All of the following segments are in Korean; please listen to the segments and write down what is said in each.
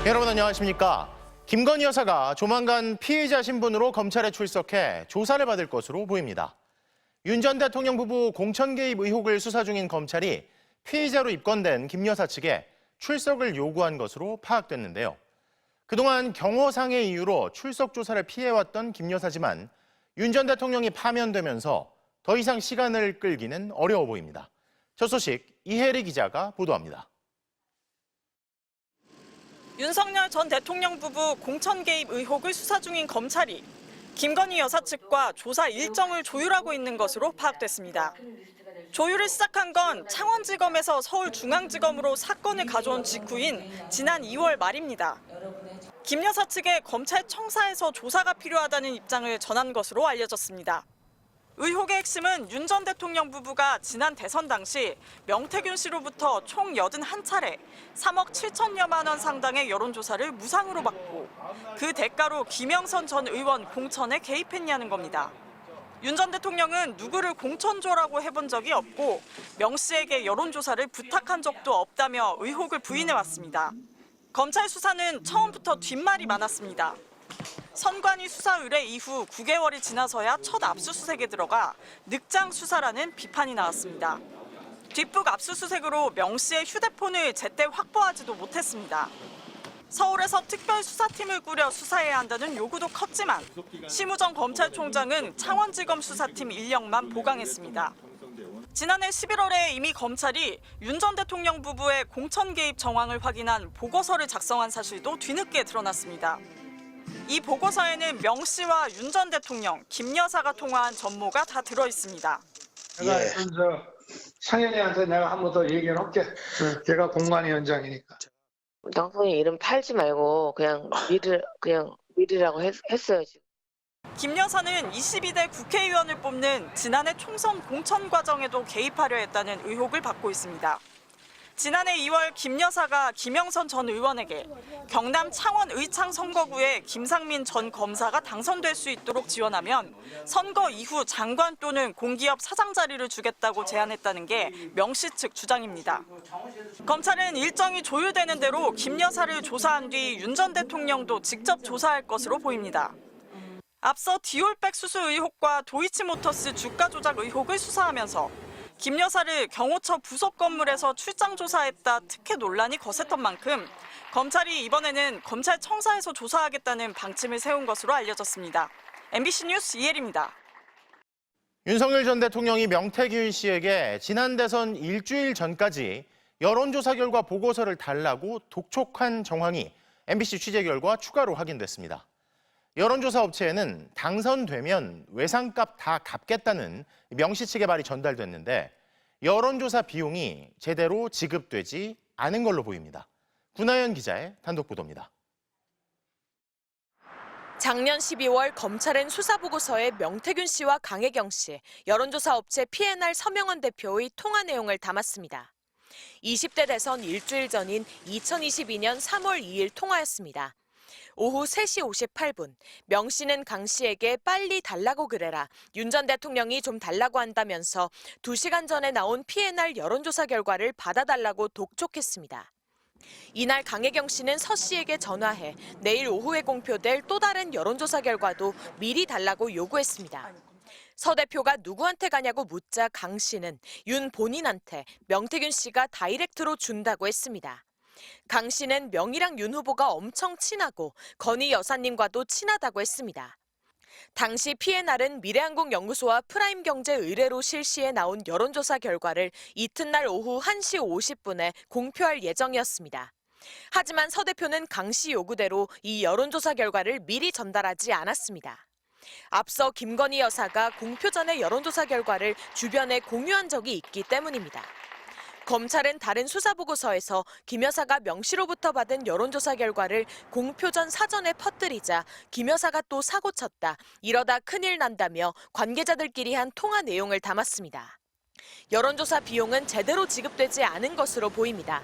여러분 안녕하십니까? 김건희 여사가 조만간 피의자 신분으로 검찰에 출석해 조사를 받을 것으로 보입니다. 윤 전 대통령 부부 공천 개입 의혹을 수사 중인 검찰이 피의자로 입건된 김 여사 측에 출석을 요구한 것으로 파악됐는데요. 그동안 경호상의 이유로 출석 조사를 피해왔던 김 여사지만 윤 전 대통령이 파면되면서 더 이상 시간을 끌기는 어려워 보입니다. 첫 소식 이혜리 기자가 보도합니다. 윤석열 전 대통령 부부 공천 개입 의혹을 수사 중인 검찰이 김건희 여사 측과 조사 일정을 조율하고 있는 것으로 파악됐습니다. 조율을 시작한 건 창원지검에서 서울중앙지검으로 사건을 가져온 직후인 지난 2월 말입니다. 김 여사 측에 검찰청사에서 조사가 필요하다는 입장을 전한 것으로 알려졌습니다. 의혹의 핵심은 윤 전 대통령 부부가 지난 대선 당시 명태균 씨로부터 총 81차례 3억 7천여만 원 상당의 여론조사를 무상으로 받고 그 대가로 김영선 전 의원 공천에 개입했냐는 겁니다. 윤 전 대통령은 누구를 공천줘라고 해본 적이 없고 명 씨에게 여론조사를 부탁한 적도 없다며 의혹을 부인해왔습니다. 검찰 수사는 처음부터 뒷말이 많았습니다. 선관위 수사 의뢰 이후 9개월이 지나서야 첫 압수수색에 들어가 늑장 수사라는 비판이 나왔습니다. 뒷북 압수수색으로 명 씨의 휴대폰을 제때 확보하지도 못했습니다. 서울에서 특별수사팀을 꾸려 수사해야 한다는 요구도 컸지만 심우정 검찰총장은 창원지검 수사팀 인력만 보강했습니다. 지난해 11월에 이미 검찰이 윤 전 대통령 부부의 공천 개입 정황을 확인한 보고서를 작성한 사실도 뒤늦게 드러났습니다. 이 보고서에는 명 씨와 윤 전 대통령, 김 여사가 통화한 전모가 다 들어 있습니다. 내가 상현이한테 내가 한 번 더 얘기를 할게. 걔가 공관위원장이니까. 당선인 이름 팔지 말고 그냥 미르라고 했어요 지금. 김 여사는 22대 국회의원을 뽑는 지난해 총선 공천 과정에도 개입하려 했다는 의혹을 받고 있습니다. 지난해 2월 김 여사가 김영선 전 의원에게 경남 창원 의창 선거구에 김상민 전 검사가 당선될 수 있도록 지원하면 선거 이후 장관 또는 공기업 사장 자리를 주겠다고 제안했다는 게 명 씨 측 주장입니다. 검찰은 일정이 조율되는 대로 김 여사를 조사한 뒤 윤 전 대통령도 직접 조사할 것으로 보입니다. 앞서 디올백 수수 의혹과 도이치모터스 주가 조작 의혹을 수사하면서 김 여사를 경호처 부속 건물에서 출장 조사했다 특혜 논란이 거셌던 만큼 검찰이 이번에는 검찰청사에서 조사하겠다는 방침을 세운 것으로 알려졌습니다. MBC 뉴스 이혜리입니다. 윤석열 전 대통령이 명태균 씨에게 지난 대선 일주일 전까지 여론조사 결과 보고서를 달라고 독촉한 정황이 MBC 취재 결과 추가로 확인됐습니다. 여론조사 업체에는 당선되면 외상값 다 갚겠다는 명 씨 측의 말이 전달됐는데 여론조사 비용이 제대로 지급되지 않은 걸로 보입니다. 구나연 기자의 단독 보도입니다. 작년 12월 검찰은 수사보고서에 명태균 씨와 강혜경 씨, 여론조사 업체 P&R 서명원 대표의 통화 내용을 담았습니다. 20대 대선 일주일 전인 2022년 3월 2일 통화였습니다. 오후 3시 58분, 명 씨는 강 씨에게 빨리 달라고 그래라, 윤 전 대통령이 좀 달라고 한다면서 2시간 전에 나온 P&R 여론조사 결과를 받아달라고 독촉했습니다. 이날 강혜경 씨는 서 씨에게 전화해 내일 오후에 공표될 또 다른 여론조사 결과도 미리 달라고 요구했습니다. 서 대표가 누구한테 가냐고 묻자 강 씨는 윤 본인한테 명태균 씨가 다이렉트로 준다고 했습니다. 강 씨는 명이랑 윤 후보가 엄청 친하고 건희 여사님과도 친하다고 했습니다. 당시 P&R은 미래항공연구소와 프라임경제 의뢰로 실시해 나온 여론조사 결과를 이튿날 오후 1시 50분에 공표할 예정이었습니다. 하지만 서 대표는 강 씨 요구대로 이 여론조사 결과를 미리 전달하지 않았습니다. 앞서 김건희 여사가 공표 전에 여론조사 결과를 주변에 공유한 적이 있기 때문입니다. 검찰은 다른 수사보고서에서 김 여사가 명 씨로부터 받은 여론조사 결과를 공표 전 사전에 퍼뜨리자 김 여사가 또 사고쳤다, 이러다 큰일 난다며 관계자들끼리 한 통화 내용을 담았습니다. 여론조사 비용은 제대로 지급되지 않은 것으로 보입니다.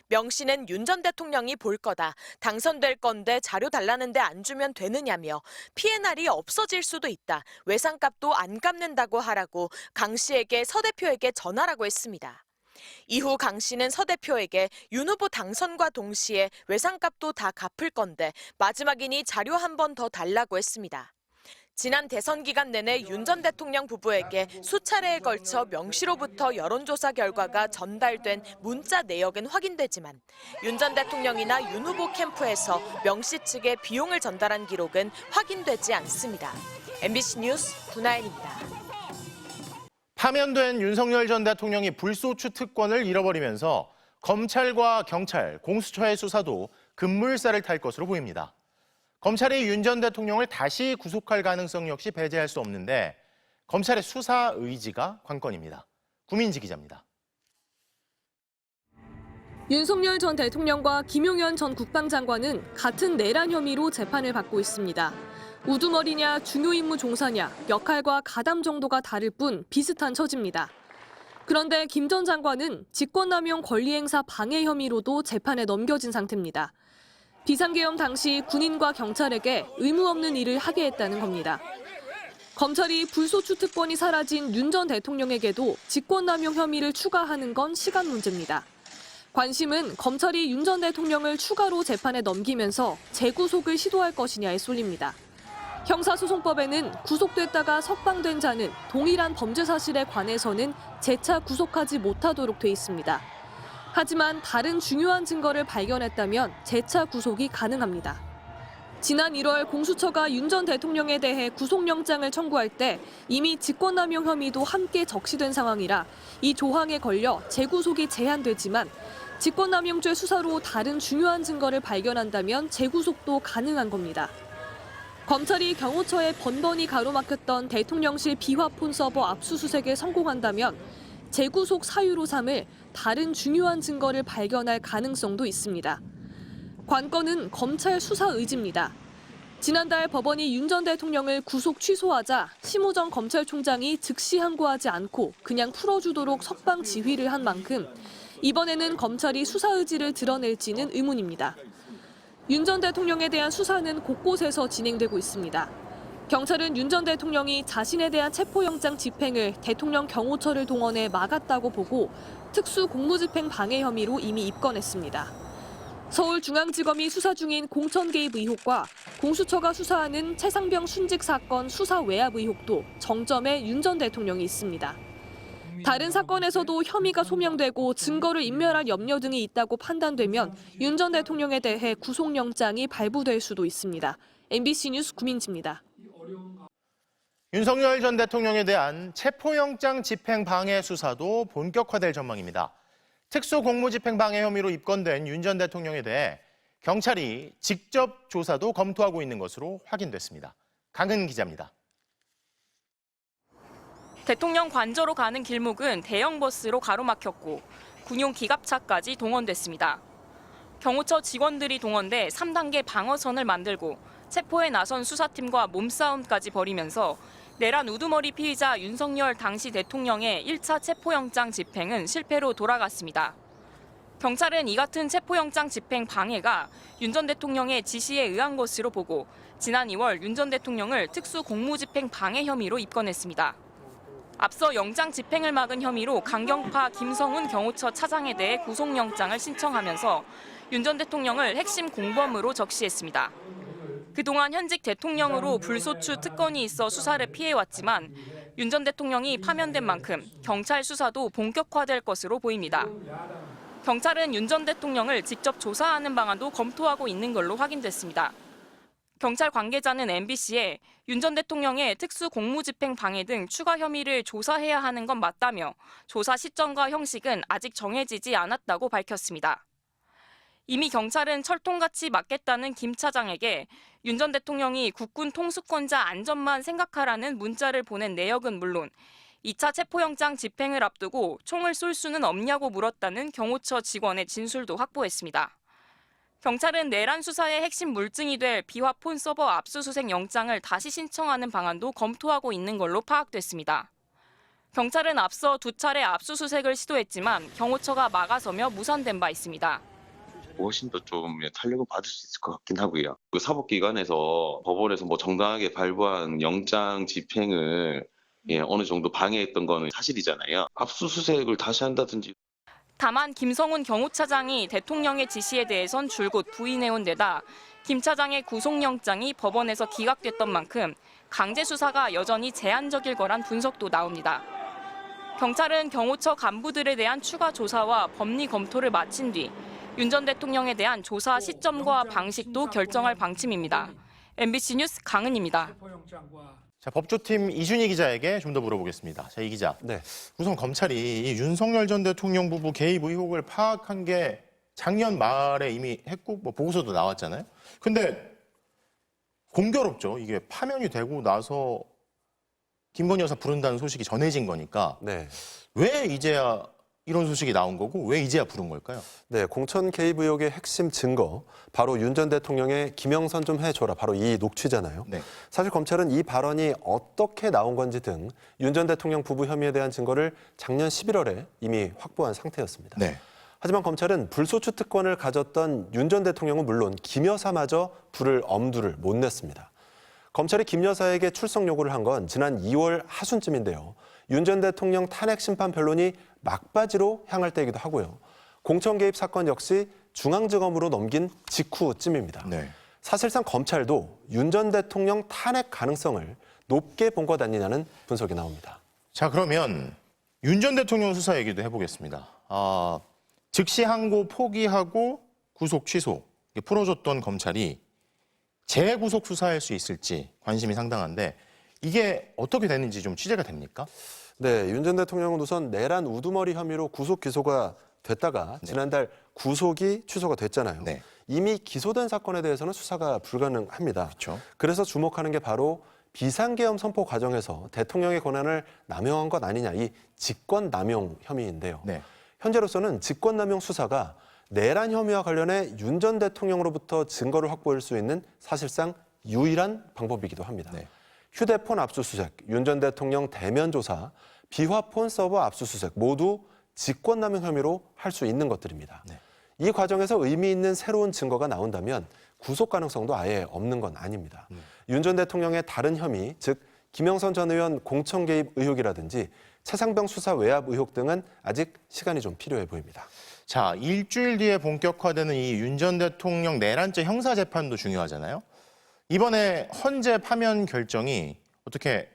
명 씨는 윤 전 대통령이 볼 거다, 당선될 건데 자료 달라는데 안 주면 되느냐며 P&R이 없어질 수도 있다, 외상값도 안 갚는다고 하라고 강 씨에게 서 대표에게 전하라고 했습니다. 이후 강 씨는 서 대표에게 윤 후보 당선과 동시에 외상값도 다 갚을 건데 마지막이니 자료 한 번 더 달라고 했습니다. 지난 대선 기간 내내 윤 전 대통령 부부에게 수차례에 걸쳐 명시로부터 여론조사 결과가 전달된 문자 내역은 확인되지만 윤 전 대통령이나 윤 후보 캠프에서 명시 측에 비용을 전달한 기록은 확인되지 않습니다. MBC 뉴스 구나연입니다. 파면된 윤석열 전 대통령이 불소추 특권을 잃어버리면서 검찰과 경찰, 공수처의 수사도 급물살을 탈 것으로 보입니다. 검찰이 윤 전 대통령을 다시 구속할 가능성 역시 배제할 수 없는데 검찰의 수사 의지가 관건입니다. 구민지 기자입니다. 윤석열 전 대통령과 김용현 전 국방장관은 같은 내란 혐의로 재판을 받고 있습니다. 우두머리냐 중요임무 종사냐 역할과 가담 정도가 다를 뿐 비슷한 처지입니다. 그런데 김 전 장관은 직권남용 권리행사 방해 혐의로도 재판에 넘겨진 상태입니다. 비상계엄 당시 군인과 경찰에게 의무 없는 일을 하게 했다는 겁니다. 검찰이 불소추 특권이 사라진 윤 전 대통령에게도 직권남용 혐의를 추가하는 건 시간 문제입니다. 관심은 검찰이 윤 전 대통령을 추가로 재판에 넘기면서 재구속을 시도할 것이냐에 쏠립니다. 형사소송법에는 구속됐다가 석방된 자는 동일한 범죄 사실에 관해서는 재차 구속하지 못하도록 돼 있습니다. 하지만 다른 중요한 증거를 발견했다면 재차 구속이 가능합니다. 지난 1월 공수처가 윤 전 대통령에 대해 구속영장을 청구할 때 이미 직권남용 혐의도 함께 적시된 상황이라 이 조항에 걸려 재구속이 제한되지만 직권남용죄 수사로 다른 중요한 증거를 발견한다면 재구속도 가능한 겁니다. 검찰이 경호처에 번번이 가로막혔던 대통령실 비화폰 서버 압수수색에 성공한다면 재구속 사유로 삼을 다른 중요한 증거를 발견할 가능성도 있습니다. 관건은 검찰 수사 의지입니다. 지난달 법원이 윤 전 대통령을 구속 취소하자 심우정 검찰총장이 즉시 항고하지 않고 그냥 풀어주도록 석방 지휘를 한 만큼 이번에는 검찰이 수사 의지를 드러낼지는 의문입니다. 윤 전 대통령에 대한 수사는 곳곳에서 진행되고 있습니다. 경찰은 윤 전 대통령이 자신에 대한 체포영장 집행을 대통령 경호처를 동원해 막았다고 보고 특수 공무집행 방해 혐의로 이미 입건했습니다. 서울중앙지검이 수사 중인 공천 개입 의혹과 공수처가 수사하는 최상병 순직 사건 수사 외압 의혹도 정점에 윤 전 대통령이 있습니다. 다른 사건에서도 혐의가 소명되고 증거를 인멸할 염려 등이 있다고 판단되면 윤 전 대통령에 대해 구속영장이 발부될 수도 있습니다. MBC 뉴스 구민지입니다. 윤석열 전 대통령에 대한 체포영장 집행 방해 수사도 본격화될 전망입니다. 특수공무집행 방해 혐의로 입건된 윤 전 대통령에 대해 경찰이 직접 조사도 검토하고 있는 것으로 확인됐습니다. 강은 기자입니다. 대통령 관저로 가는 길목은 대형 버스로 가로막혔고 군용 기갑차까지 동원됐습니다. 경호처 직원들이 동원돼 3단계 방어선을 만들고 체포에 나선 수사팀과 몸싸움까지 벌이면서 내란 우두머리 피의자 윤석열 당시 대통령의 1차 체포영장 집행은 실패로 돌아갔습니다. 경찰은 이 같은 체포영장 집행 방해가 윤 전 대통령의 지시에 의한 것으로 보고 지난 2월 윤 전 대통령을 특수공무집행 방해 혐의로 입건했습니다. 앞서 영장 집행을 막은 혐의로 강경파 김성훈 경호처 차장에 대해 구속영장을 신청하면서 윤 전 대통령을 핵심 공범으로 적시했습니다. 그동안 현직 대통령으로 불소추 특권이 있어 수사를 피해왔지만 윤 전 대통령이 파면된 만큼 경찰 수사도 본격화될 것으로 보입니다. 경찰은 윤 전 대통령을 직접 조사하는 방안도 검토하고 있는 걸로 확인됐습니다. 경찰 관계자는 MBC에 윤 전 대통령의 특수 공무집행 방해 등 추가 혐의를 조사해야 하는 건 맞다며 조사 시점과 형식은 아직 정해지지 않았다고 밝혔습니다. 이미 경찰은 철통같이 막겠다는 김 차장에게 윤 전 대통령이 국군 통수권자 안전만 생각하라는 문자를 보낸 내역은 물론 2차 체포영장 집행을 앞두고 총을 쏠 수는 없냐고 물었다는 경호처 직원의 진술도 확보했습니다. 경찰은 내란 수사의 핵심 물증이 될 비화폰 서버 압수수색 영장을 다시 신청하는 방안도 검토하고 있는 걸로 파악됐습니다. 경찰은 앞서 2차례 압수수색을 시도했지만 경호처가 막아서며 무산된 바 있습니다. 훨씬 더 좀 탄력을 받을 수 있을 것 같긴 하고요. 그 사법기관에서 법원에서 정당하게 발부한 영장 집행을 어느 정도 방해했던 거는 사실이잖아요. 압수수색을 다시 한다든지. 다만 김성훈 경호차장이 대통령의 지시에 대해선 줄곧 부인해온 데다 김 차장의 구속영장이 법원에서 기각됐던 만큼 강제 수사가 여전히 제한적일 거란 분석도 나옵니다. 경찰은 경호처 간부들에 대한 추가 조사와 법리 검토를 마친 뒤 윤 전 대통령에 대한 조사 시점과 방식도 결정할 방침입니다. MBC 뉴스 강은입니다. 자, 법조팀 이준희 기자에게 좀 더 물어보겠습니다. 자, 이 기자. 네. 우선 검찰이 이 윤석열 전 대통령 부부 개입 의혹을 파악한 게 작년 말에 이미 했고 뭐 보고서도 나왔잖아요. 근데 공교롭죠. 이게 파면이 되고 나서 김건희 여사 부른다는 소식이 전해진 거니까 네. 왜 이제야 이런 소식이 나온 거고 왜 이제야 부른 걸까요? 네, 공천 개입 의혹의 핵심 증거, 바로 윤 전 대통령의 김영선 좀 해줘라, 바로 이 녹취잖아요. 네. 사실 검찰은 이 발언이 어떻게 나온 건지 등 윤 전 대통령 부부 혐의에 대한 증거를 작년 11월에 이미 확보한 상태였습니다. 네. 하지만 검찰은 불소추 특권을 가졌던 윤 전 대통령은 물론 김 여사마저 부를 엄두를 못 냈습니다. 검찰이 김 여사에게 출석 요구를 한 건 지난 2월 하순쯤인데요. 윤 전 대통령 탄핵 심판 변론이 막바지로 향할 때이기도 하고요. 공천 개입 사건 역시 중앙지검으로 넘긴 직후쯤입니다. 네. 사실상 검찰도 윤 전 대통령 탄핵 가능성을 높게 본 것 아니냐는 분석이 나옵니다. 자, 그러면 윤 전 대통령 수사 얘기도 해보겠습니다. 즉시 항고 포기하고 구속 취소 풀어줬던 검찰이 재구속 수사할 수 있을지 관심이 상당한데 이게 어떻게 됐는지 좀 취재가 됩니까? 네, 윤 전 대통령은 우선 내란 우두머리 혐의로 구속 기소가 됐다가 지난달 구속이 취소가 됐잖아요. 네. 이미 기소된 사건에 대해서는 수사가 불가능합니다. 그렇죠. 그래서 주목하는 게 바로 비상계엄 선포 과정에서 대통령의 권한을 남용한 것 아니냐, 이 직권남용 혐의인데요. 네. 현재로서는 직권남용 수사가 내란 혐의와 관련해 윤 전 대통령으로부터 증거를 확보할 수 있는 사실상 유일한 방법이기도 합니다. 네. 휴대폰 압수수색, 윤 전 대통령 대면 조사, 비화폰 서버 압수수색 모두 직권남용 혐의로 할 수 있는 것들입니다. 네. 이 과정에서 의미 있는 새로운 증거가 나온다면 구속 가능성도 아예 없는 건 아닙니다. 윤 전 대통령의 다른 혐의, 즉 김영선 전 의원 공천 개입 의혹이라든지 최상병 수사 외압 의혹 등은 아직 시간이 좀 필요해 보입니다. 자, 일주일 뒤에 본격화되는 이 윤 전 대통령 내란죄 형사재판도 중요하잖아요. 이번에 헌재 파면 결정이 어떻게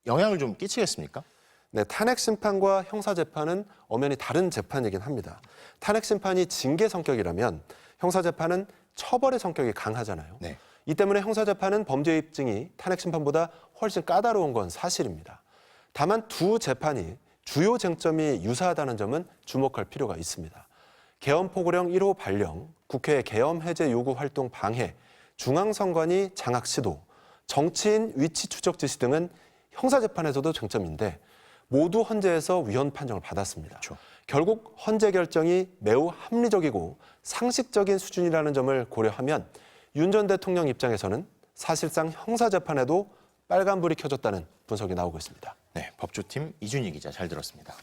영향을 좀 끼치겠습니까? 네, 탄핵 심판과 형사 재판은 엄연히 다른 재판이긴 합니다. 탄핵 심판이 징계 성격이라면 형사 재판은 처벌의 성격이 강하잖아요. 네. 이 때문에 형사 재판은 범죄 입증이 탄핵 심판보다 훨씬 까다로운 건 사실입니다. 다만 두 재판이 주요 쟁점이 유사하다는 점은 주목할 필요가 있습니다. 계엄 포고령 1호 발령, 국회 계엄 해제 요구 활동 방해, 중앙선관위 장악 시도, 정치인 위치 추적 지시 등은 형사재판에서도 쟁점인데 모두 헌재에서 위헌 판정을 받았습니다. 그렇죠. 결국 헌재 결정이 매우 합리적이고 상식적인 수준이라는 점을 고려하면 윤 전 대통령 입장에서는 사실상 형사재판에도 빨간불이 켜졌다는 분석이 나오고 있습니다. 네, 법조팀 이준희 기자 잘 들었습니다.